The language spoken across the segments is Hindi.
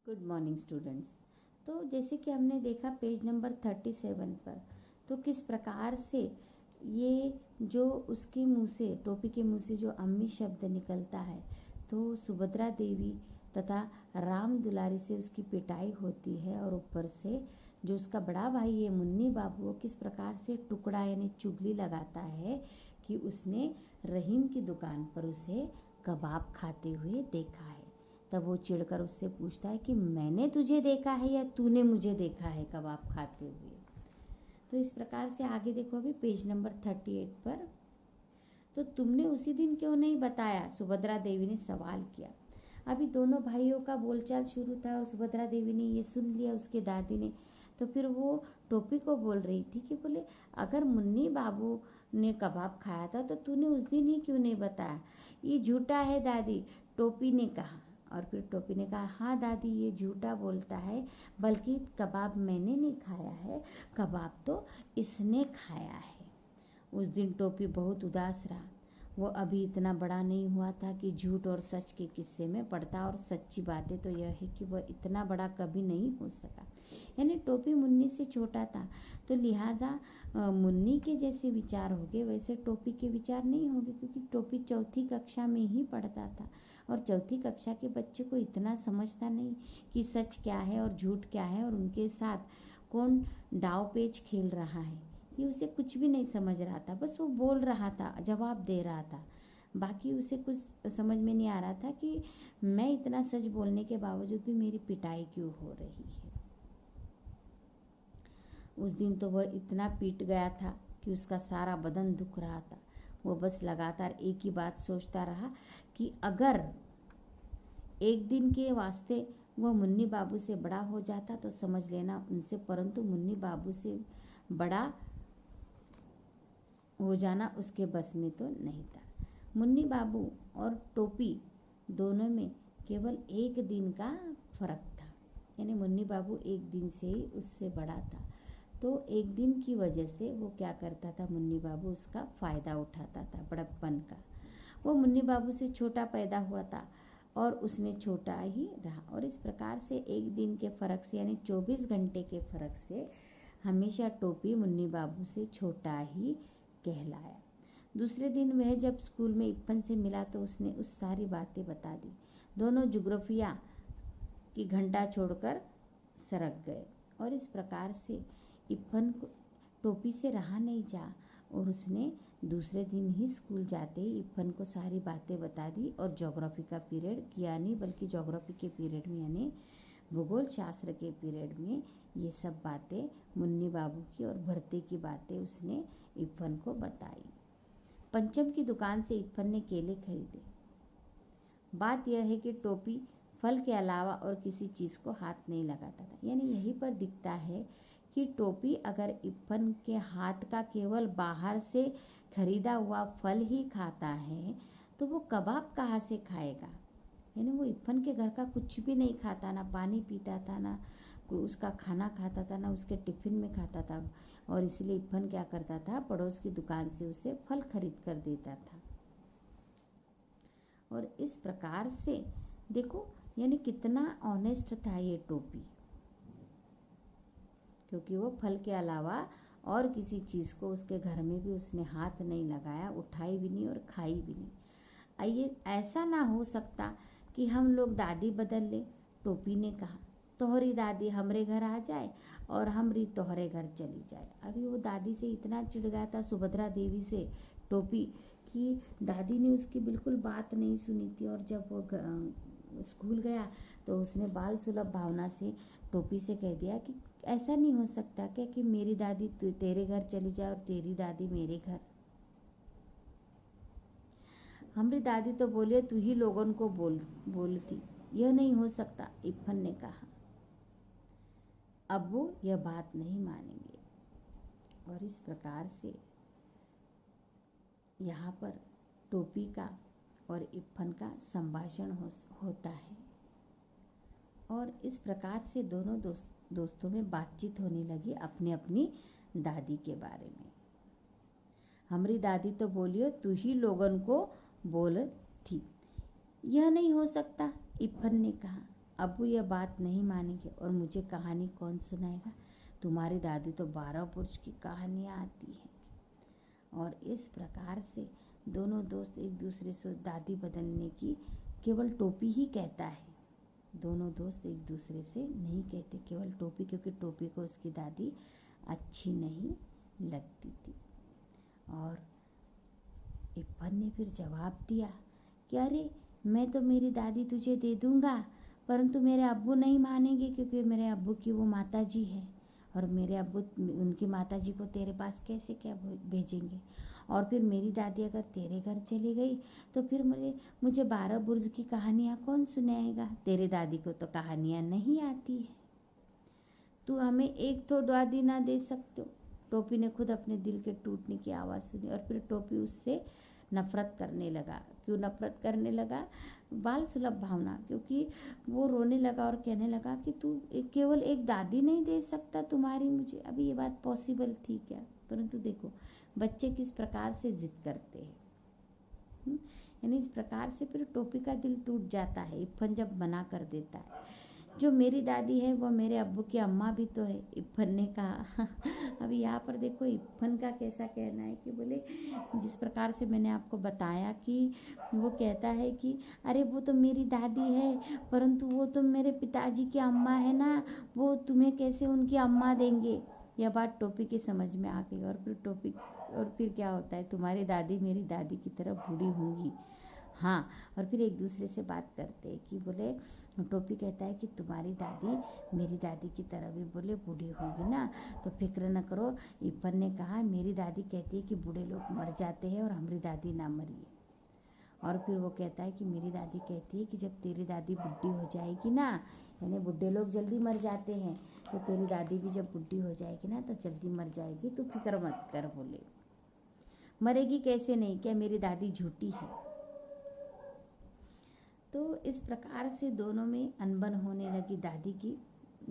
Good morning students. तो जैसे कि हमने देखा पेज नंबर 37 पर, तो किस प्रकार से ये जो उसके मुंह से, टोपी के मुंह से जो अम्मी शब्द निकलता है, तो सुभद्रा देवी तथा राम दुलारी से उसकी पिटाई होती है। और ऊपर से जो उसका बड़ा भाई है मुन्नी बाबू, वो किस प्रकार से टुकड़ा यानी चुगली लगाता है कि उसने रहीम की दुकान पर उसे कबाब खाते हुए देखा है। तब वो चिढ़कर उससे पूछता है कि मैंने तुझे देखा है या तूने मुझे देखा है कबाब खाते हुए। तो इस प्रकार से आगे देखो अभी पेज नंबर 38 पर, तो तुमने उसी दिन क्यों नहीं बताया, सुभद्रा देवी ने सवाल किया। अभी दोनों भाइयों का बोलचाल शुरू था और सुभद्रा देवी ने ये सुन लिया उसके दादी ने। तो फिर वो टोपी को बोल रही थी कि बोले अगर मुन्नी बाबू ने कबाब खाया था तो तूने उस दिन ही क्यों नहीं बताया। ये झूठा है दादी, टोपी ने कहा। और फिर टोपी ने कहा हाँ दादी, ये झूठा बोलता है, बल्कि कबाब मैंने नहीं खाया है, कबाब तो इसने खाया है। उस दिन टोपी बहुत उदास रहा। वो अभी इतना बड़ा नहीं हुआ था कि झूठ और सच के किस्से में पड़ता, और सच्ची बातें तो यह है कि वह इतना बड़ा कभी नहीं हो सका। यानी टोपी मुन्नी से छोटा था, तो लिहाजा मुन्नी के जैसे विचार हो गए वैसे टोपी के विचार नहीं होंगे, क्योंकि टोपी चौथी कक्षा में ही पढ़ता था और चौथी कक्षा के बच्चे को इतना समझता नहीं कि सच क्या है और झूठ क्या है और उनके साथ कौन दाव पेच खेल रहा है। ये उसे कुछ भी नहीं समझ रहा था, बस वो बोल रहा था, जवाब दे रहा था। बाकी उसे कुछ समझ में नहीं आ रहा था कि मैं इतना सच बोलने के बावजूद भी मेरी पिटाई क्यों हो रही है। उस दिन तो वह इतना पीट गया था कि उसका सारा बदन दुख रहा था। वो बस लगातार एक ही बात सोचता रहा कि अगर एक दिन के वास्ते वह मुन्नी बाबू से बड़ा हो जाता तो समझ लेना उनसे, परंतु मुन्नी बाबू से बड़ा हो जाना उसके बस में तो नहीं था। मुन्नी बाबू और टोपी दोनों में केवल एक दिन का फर्क था, यानी मुन्नी बाबू एक दिन से ही उससे बड़ा था। तो एक दिन की वजह से वो क्या करता था, मुन्नी बाबू उसका फ़ायदा उठाता था बड़प्पन का। वो मुन्नी बाबू से छोटा पैदा हुआ था और उसने छोटा ही रहा, और इस प्रकार से एक दिन के फ़र्क से यानी 24 घंटे के फ़र्क से हमेशा टोपी मुन्नी बाबू से छोटा ही कहलाया। दूसरे दिन वह जब स्कूल में इप्पन से मिला तो उसने उस सारी बातें बता दी। दोनों ज्योग्राफिया की घंटा छोड़कर सरक गए, और इस प्रकार से इप्पन को टोपी से रहा नहीं जा, और उसने दूसरे दिन ही स्कूल जाते ही इप्पन को सारी बातें बता दी। और ज्योग्राफी का पीरियड किया नहीं, बल्कि ज्योग्राफी के पीरियड में यानी भूगोल शास्त्र के पीरियड में ये सब बातें, मुन्नी बाबू की और भरते की बातें उसने इप्पन को बताई। पंचम की दुकान से इप्पन ने केले खरीदे। बात यह है कि टोपी फल के अलावा और किसी चीज़ को हाथ नहीं लगाता था। यानी यहीं पर दिखता है कि टोपी अगर इप्पन के हाथ का केवल बाहर से खरीदा हुआ फल ही खाता है तो वो कबाब कहाँ से खाएगा। यानी वो इप्पन के घर का कुछ भी नहीं खाता, ना पानी पीता था, ना उसका खाना खाता था, ना उसके टिफ़िन में खाता था। और इसलिए इप्पन क्या करता था, पड़ोस की दुकान से उसे फल खरीद कर देता था। और इस प्रकार से देखो यानी कितना ऑनेस्ट था ये टोपी, क्योंकि वो फल के अलावा और किसी चीज़ को उसके घर में भी उसने हाथ नहीं लगाया, उठाई भी नहीं और खाई भी नहीं। आइए, ऐसा ना हो सकता कि हम लोग दादी बदल ले। टोपी ने कहा तोहरी दादी हमरे घर आ जाए और हमरी तोहरे घर चली जाए। अभी वो दादी से इतना चिढ़ गया था सुभद्रा देवी से टोपी कि दादी ने उसकी बिल्कुल बात नहीं सुनी थी। और जब वो स्कूल गया तो उसने बाल सुलभ भावना से टोपी से कह दिया कि ऐसा नहीं हो सकता क्या कि मेरी दादी तेरे घर चली जाए और तेरी दादी मेरे घर। हमारी दादी तो बोले तू ही लोगों को बोलती, यह नहीं हो सकता, इप्पन ने कहा। अब वो यह बात नहीं मानेंगे, और इस प्रकार से यहाँ पर टोपी का और इप्पन का संभाषण होता है। और इस प्रकार से दोनों दोस्तों में बातचीत होने लगी अपनी अपनी दादी के बारे में। हमारी दादी तो बोलियो तू ही लोगों को बोल थी, यह नहीं हो सकता, इप्पन ने कहा। अब्बू यह बात नहीं मानेंगे और मुझे कहानी कौन सुनाएगा। तुम्हारी दादी तो 12 बुर्ज की कहानियाँ आती हैं। और इस प्रकार से दोनों दोस्त एक दूसरे से दादी बदलने की केवल टोपी ही कहता है। दोनों दोस्त एक दूसरे से नहीं कहते, केवल टोपी, क्योंकि टोपी को उसकी दादी अच्छी नहीं लगती थी। और इब्बन ने फिर जवाब दिया कि अरे मैं तो मेरी दादी तुझे दे दूँगा, परंतु मेरे अब्बू नहीं मानेंगे, क्योंकि मेरे अब्बू की वो माता जी है और मेरे अब्बू उनकी माता जी को तेरे पास कैसे क्या भेजेंगे। और फिर मेरी दादी अगर तेरे घर चली गई तो फिर मुझे 12 बुर्ज की कहानियाँ कौन सुनाएगा। तेरे दादी को तो कहानियाँ नहीं आती है, तू हमें एक तो दादी ना दे सकते हो। टोपी ने खुद अपने दिल के टूटने की आवाज़ सुनी और फिर टोपी उससे नफरत करने लगा। क्यों नफरत करने लगा? बाल सुलभ भावना, क्योंकि वो रोने लगा और कहने लगा कि तू केवल एक दादी नहीं दे सकता तुम्हारी मुझे। अभी ये बात पॉसिबल थी क्या? परंतु देखो बच्चे किस प्रकार से जिद करते हैं। यानी इस प्रकार से फिर टोपी का दिल टूट जाता है इब्बन जब मना कर देता है। जो मेरी दादी है वो मेरे अब्बू की अम्मा भी तो है, इब्बन ने कहा। अभी यहाँ पर देखो इब्बन का कैसा कहना है कि बोले जिस प्रकार से मैंने आपको बताया कि वो कहता है कि अरे वो तो मेरी दादी है, परंतु वो तो मेरे पिताजी की अम्मा है ना, वो तुम्हें कैसे उनकी अम्मा देंगे। यह बात टोपी की समझ में आ गई। और फिर क्या होता है, तुम्हारी दादी मेरी दादी की तरह बूढ़ी होंगी। हाँ, और फिर एक दूसरे से बात करते हैं कि बोले टोपी कहता है कि तुम्हारी दादी मेरी दादी की तरह भी बोले बूढ़ी होगी ना, तो फिक्र न करो। इब्बन ने कहा मेरी दादी कहती है कि बूढ़े लोग मर जाते हैं और हमारी दादी ना मरी। और फिर वो कहता है कि मेरी दादी कहती है कि जब तेरी दादी बुढ़ी हो जाएगी ना, यानी बूढ़े लोग जल्दी मर जाते हैं, तो तेरी दादी भी जब बुढ़ी हो जाएगी ना तो जल्दी मर जाएगी, तू फिक्र मत कर। बोले मरेगी कैसे नहीं, क्या मेरी दादी झूठी है? तो इस प्रकार से दोनों में अनबन होने लगी, दादी की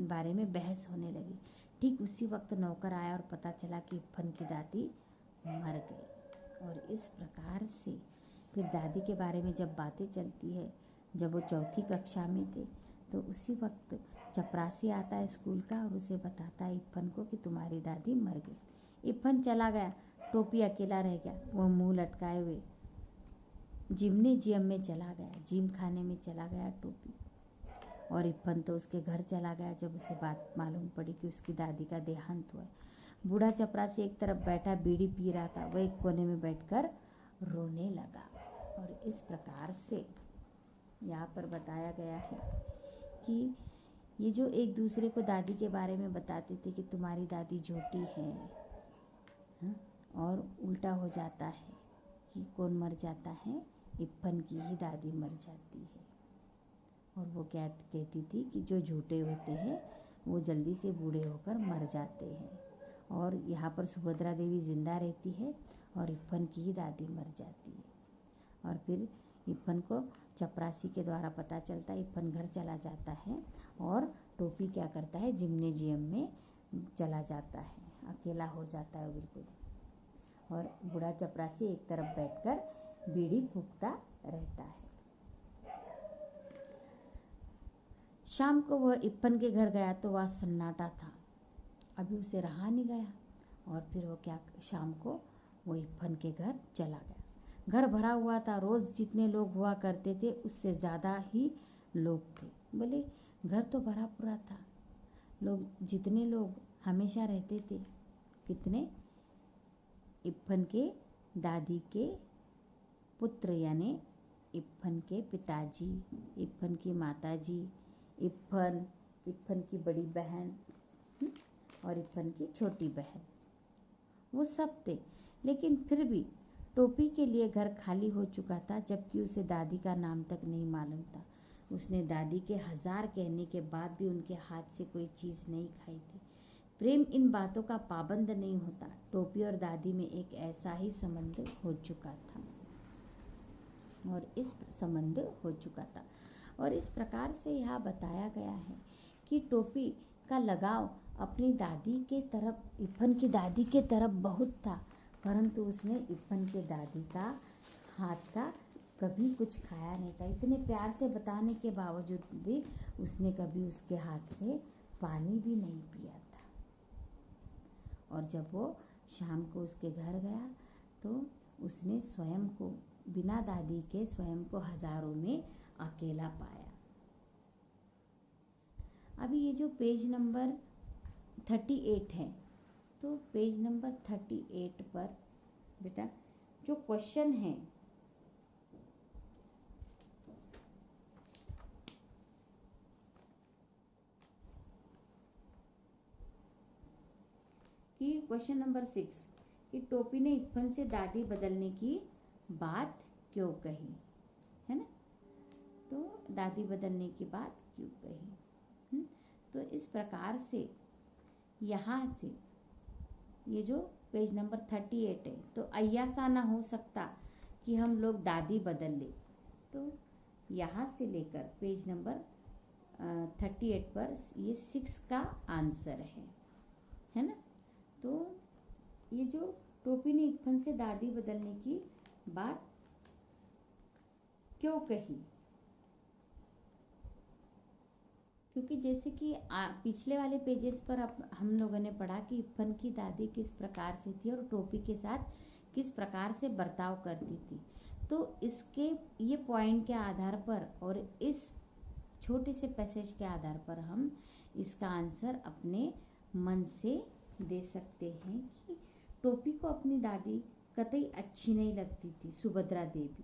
बारे में बहस होने लगी। ठीक उसी वक्त नौकर आया और पता चला कि इब्बन की दादी मर गई। और इस प्रकार से फिर दादी के बारे में जब बातें चलती है, जब वो 4ठी कक्षा में थे, तो उसी वक्त चपरासी आता है स्कूल का और उसे बताता है इब्बन को कि तुम्हारी दादी मर गई। इब्बन चला गया, टोपी अकेला रह गया। वो मुंह लटकाए हुए जिम्नेजियम में चला गया, जिम खाने में चला गया टोपी। और इब्बन तो उसके घर चला गया जब उसे बात मालूम पड़ी कि उसकी दादी का देहांत हुआ है। बूढ़ा चपरासी एक तरफ बैठा बीड़ी पी रहा था, वह एक कोने में बैठकर रोने लगा। और इस प्रकार से यहाँ पर बताया गया है कि ये जो एक दूसरे को दादी के बारे में बताते थे कि तुम्हारी दादी झूठी है, और उल्टा हो जाता है कि कौन मर जाता है, इब्बन की ही दादी मर जाती है। और वो क्या कहती थी कि जो झूठे होते हैं वो जल्दी से बूढ़े होकर मर जाते हैं। और यहाँ पर सुभद्रा देवी जिंदा रहती है और इब्बन की ही दादी मर जाती है। और फिर इब्बन को चपरासी के द्वारा पता चलता है, इब्बन घर चला जाता है और टोपी क्या करता है, जिम्नेजियम में चला जाता है, अकेला हो जाता है बिल्कुल। और बूढ़ा चपरासी एक तरफ बैठकर बीड़ी फूंकता रहता है। शाम को वह इब्बन के घर गया तो वह सन्नाटा था, अभी उसे रहा नहीं गया। और फिर वो क्या, शाम को वो इब्बन के घर चला गया। घर भरा हुआ था, रोज़ जितने लोग हुआ करते थे उससे ज़्यादा ही लोग थे। बोले घर तो भरा पूरा था, लोग जितने लोग हमेशा रहते थे, कितने, इब्बन के दादी के पुत्र यानी इब्बन के पिताजी, इब्बन की माताजी, इब्बन की बड़ी बहन और इब्बन की छोटी बहन, वो सब थे। लेकिन फिर भी टोपी के लिए घर खाली हो चुका था, जबकि उसे दादी का नाम तक नहीं मालूम था। उसने दादी के 1000 कहने के बाद भी उनके हाथ से कोई चीज़ नहीं खाई थी। प्रेम इन बातों का पाबंद नहीं होता। टोपी और दादी में एक ऐसा ही संबंध हो चुका था और इस प्रकार से यह बताया गया है कि टोपी का लगाव अपनी दादी के तरफ, इब्बन की दादी के तरफ बहुत था, परंतु उसने इब्बन के दादी का हाथ का कभी कुछ खाया नहीं था। इतने प्यार से बताने के बावजूद भी उसने कभी उसके हाथ से पानी भी नहीं पिया था। और जब वो शाम को उसके घर गया तो उसने स्वयं को बिना दादी के स्वयं को हजारों में अकेला पाया। अभी ये जो पेज नंबर 38 है, तो पेज नंबर 38 पर बेटा जो क्वेश्चन है कि क्वेश्चन नंबर 6 कि टोपी ने इत्फन से दादी बदलने की बात क्यों कही, है ना। तो दादी बदलने की बात क्यों कही। तो इस प्रकार से यहाँ से ये जो पेज नंबर 38 है, तो ऐसा ना हो सकता कि हम लोग दादी बदल ले। तो यहाँ से लेकर पेज नंबर 38 पर ये 6 का आंसर है ना। तो ये जो टोपी ने इत्फन से दादी बदलने की बात क्यों कही, क्योंकि जैसे कि पिछले वाले पेजेस पर हम लोगों ने पढ़ा कि इत्फन की दादी किस प्रकार से थी और टोपी के साथ किस प्रकार से बर्ताव करती थी। तो इसके ये पॉइंट के आधार पर और इस छोटे से पैसेज के आधार पर हम इसका आंसर अपने मन से दे सकते हैं कि टोपी को अपनी दादी कतई अच्छी नहीं लगती थी। सुभद्रा देवी,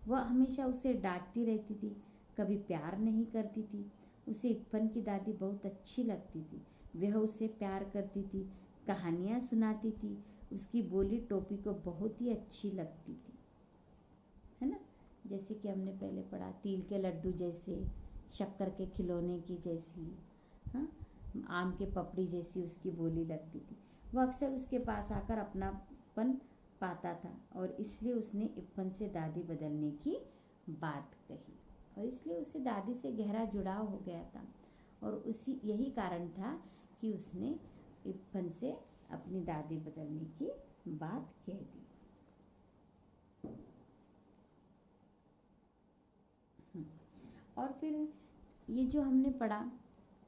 वह हमेशा उसे डांटती रहती थी, कभी प्यार नहीं करती थी। उसे इत्फन की दादी बहुत अच्छी लगती थी, वह उसे प्यार करती थी, कहानियाँ सुनाती थी, उसकी बोली टोपी को बहुत ही अच्छी लगती थी, है ना। जैसे कि हमने पहले पढ़ा, तिल के लड्डू जैसे, शक्कर के खिलौने की जैसी, हाँ, आम के पपड़ी जैसी उसकी बोली लगती थी। वह अक्सर उसके पास आकर अपनापन पाता था और इसलिए उसने इत्फन से दादी बदलने की बात कही और इसलिए उसे दादी से गहरा जुड़ाव हो गया था और यही कारण था कि उसने इत्फन से अपनी दादी बदलने की बात कह दी। और फिर ये जो हमने पढ़ा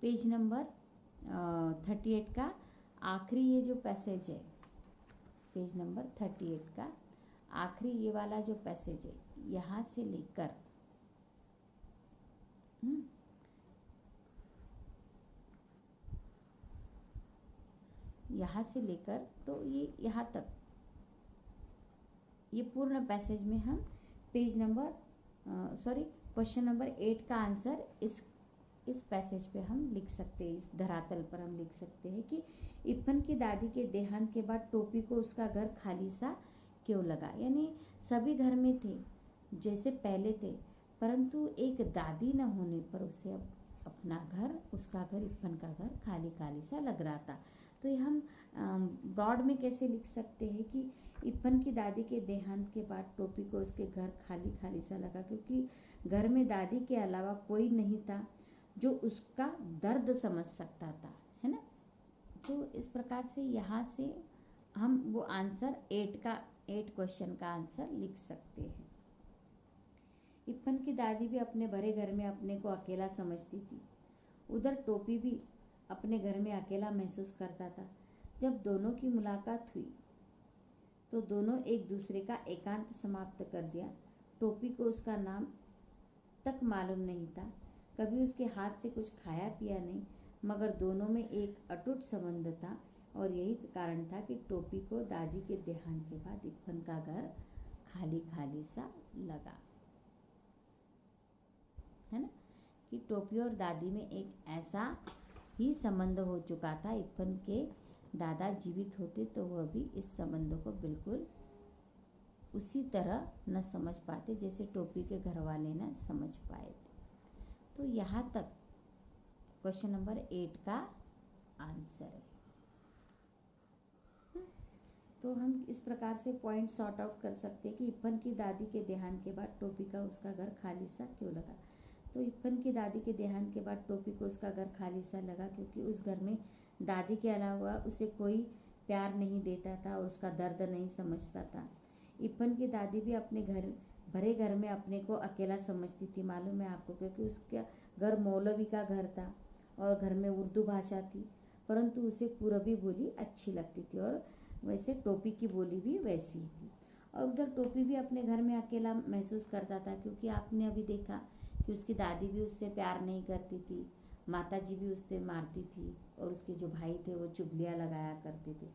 पेज नंबर 38 का आखिरी ये जो पैसेज है, पेज नंबर 38 का आखिरी ये वाला जो पैसेज है, यहाँ से लेकर तो ये यहाँ तक ये पूर्ण पैसेज में हम पेज नंबर क्वेश्चन नंबर 8 का आंसर इस पैसेज पे हम लिख सकते हैं। इस धरातल पर हम लिख सकते हैं कि इत्फन की दादी के देहांत के बाद टोपी को उसका घर खाली सा क्यों लगा। यानी सभी घर में थे जैसे पहले थे, परंतु एक दादी न होने पर उसे अब अपना घर, उसका घर, इत्फन का घर खाली खाली सा लग रहा था। तो ये हम ब्रॉड में कैसे लिख सकते हैं कि इत्फन की दादी के देहांत के बाद टोपी को उसके घर खाली खाली सा लगा, क्योंकि घर में दादी के अलावा कोई नहीं था जो उसका दर्द समझ सकता था, है ना। तो इस प्रकार से यहाँ से हम वो आंसर 8 क्वेश्चन का आंसर लिख सकते हैं। इत्फन की दादी भी अपने भरे घर में अपने को अकेला समझती थी, उधर टोपी भी अपने घर में अकेला महसूस करता था। जब दोनों की मुलाकात हुई तो दोनों एक दूसरे का एकांत समाप्त कर दिया। टोपी को उसका नाम तक मालूम नहीं था, कभी उसके हाथ से कुछ खाया पिया नहीं, मगर दोनों में एक अटूट संबंध था और यही कारण था कि टोपी को दादी के देहांत के बाद इत्फन का घर खाली खाली सा लगा, है ना। कि टोपी और दादी में एक ऐसा ही संबंध हो चुका था। इत्फन के दादा जीवित होते तो वह भी इस संबंध को बिल्कुल उसी तरह न समझ पाते जैसे टोपी के घर वाले न समझ पाए थे। तो यहाँ तक क्वेश्चन नंबर 8 का आंसर है। तो हम इस प्रकार से पॉइंट सॉर्ट आउट कर सकते हैं कि इत्फन की दादी के देहांत के बाद टोपी का उसका घर खाली सा क्यों लगा। तो इत्फन की दादी के देहांत के बाद टोपी को उसका घर खाली सा लगा क्योंकि उस घर में दादी के अलावा उसे कोई प्यार नहीं देता था और उसका दर्द नहीं समझता था। इत्फन की दादी भी अपने घर भरे घर में अपने को अकेला समझती थी, मालूम है आपको, क्योंकि उसका घर मौलवी का घर था और घर में उर्दू भाषा थी, परंतु उसे पूरबी बोली अच्छी लगती थी और वैसे टोपी की बोली भी वैसी ही थी। और उधर टोपी भी अपने घर में अकेला महसूस करता था, क्योंकि आपने अभी देखा कि उसकी दादी भी उससे प्यार नहीं करती थी, माताजी भी उससे मारती थी और उसके जो भाई थे वो चुगलियाँ लगाया करते थे।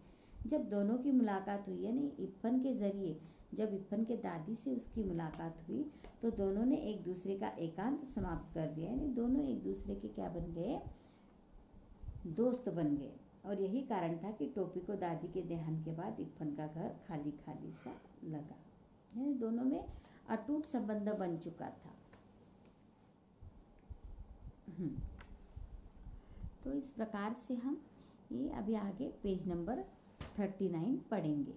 जब दोनों की मुलाकात हुई, यानी इरफान के ज़रिए जब इरफान के दादी से उसकी मुलाकात हुई, तो दोनों ने एक दूसरे का एकांत समाप्त कर दिया, यानी दोनों एक दूसरे के क्या बन गए, दोस्त बन गए। और यही कारण था कि टोपी को दादी के देहांत के बाद इरफान का घर खाली खाली सा लगा, यानी दोनों में अटूट संबंध बन चुका था। तो इस प्रकार से हम ये अभी आगे पेज नंबर 39 पढ़ेंगे।